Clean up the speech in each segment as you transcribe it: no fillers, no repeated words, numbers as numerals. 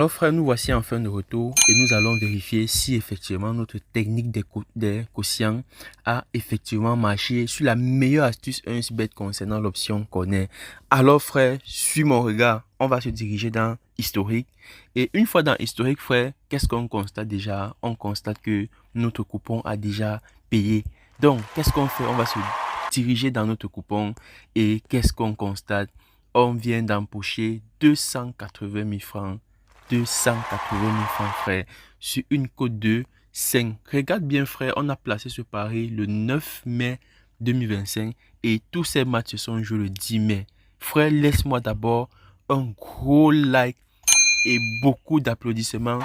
Alors frère, nous voici enfin de retour et nous allons vérifier si effectivement notre technique des quotients a effectivement marché sur la meilleure astuce 1xBet concernant l'option qu'on est. Alors frère, suis mon regard, on va se diriger dans historique et une fois dans historique frère, qu'est-ce qu'on constate déjà? On constate que notre coupon a déjà payé. Donc, qu'est-ce qu'on fait? On va se diriger dans notre coupon et qu'est-ce qu'on constate? On vient d'empocher 280 000 francs. 280 000 francs, frère, sur une cote de 5. Regarde bien, frère, on a placé ce pari le 9 mai 2025 et tous ces matchs se sont joués le 10 mai. Frère, laisse-moi d'abord un gros like et beaucoup d'applaudissements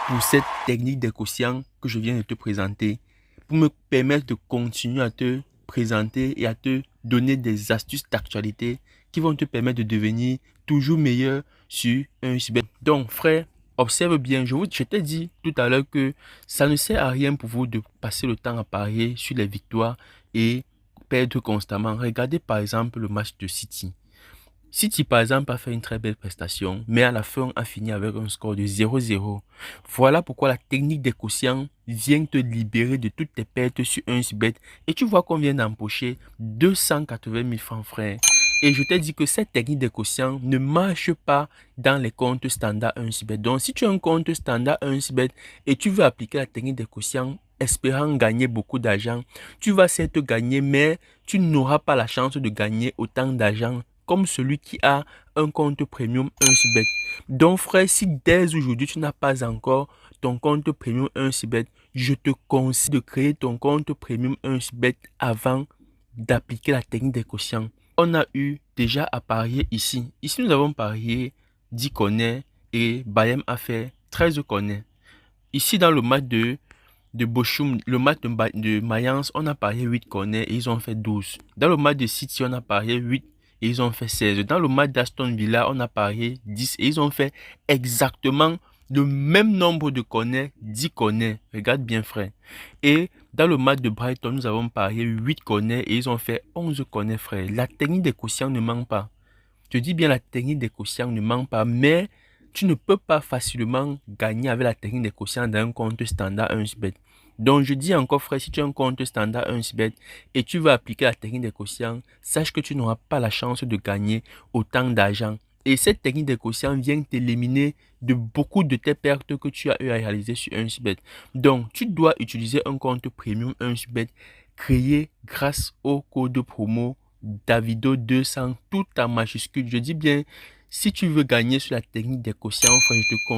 pour cette technique des quotients que je viens de te présenter, pour me permettre de continuer à te présenter et à te donner des astuces d'actualité qui vont te permettre de devenir toujours meilleur sur un XBet. Donc frère, observe bien, je t'ai dit tout à l'heure que ça ne sert à rien pour vous de passer le temps à parier sur les victoires et perdre constamment. Regardez par exemple le match de City. City, par exemple, a fait une très belle prestation, mais à la fin, a fini avec un score de 0-0. Voilà pourquoi la technique des quotients vient te libérer de toutes tes pertes sur 1xBet. Et tu vois qu'on vient d'empocher 280 000 francs, frère. Et je t'ai dit que cette technique des quotients ne marche pas dans les comptes standard 1xBet. Donc, si tu as un compte standard 1xBet et tu veux appliquer la technique des quotients, espérant gagner beaucoup d'argent, tu vas certes gagner, mais tu n'auras pas la chance de gagner autant d'argent comme celui qui a un compte premium 1xBet. Donc frère, si dès aujourd'hui tu n'as pas encore ton compte premium 1xBet, je te conseille de créer ton compte premium 1xBet avant d'appliquer la technique des quotients. On a eu déjà à parier ici. Ici nous avons parié 10 corners et Bayern a fait 13 corners. Ici dans le match de Bochum, le match de Mayence, on a parié 8 corners et ils ont fait 12. Dans le match de City, on a parié 8 et ils ont fait 16. Dans le match d'Aston Villa, on a parié 10 et ils ont fait exactement le même nombre de corners, 10 corners. Regarde bien, frère. Et dans le match de Brighton, nous avons parié 8 corners et ils ont fait 11 corners, frère. La technique des quotients ne manque pas. Je dis bien la technique des quotients ne manque pas, mais tu ne peux pas facilement gagner avec la technique des quotients dans un compte standard 1xBet. Donc je dis encore frère, si tu as un compte standard 1xBet et tu veux appliquer la technique des quotients, sache que tu n'auras pas la chance de gagner autant d'argent. Et cette technique des quotients vient t'éliminer de beaucoup de tes pertes que tu as eu à réaliser sur 1xBet. Donc tu dois utiliser un compte premium 1xBet créé grâce au code promo Davido 200 tout en majuscule. Je dis bien, si tu veux gagner sur la technique des quotients, enfin, je te conseille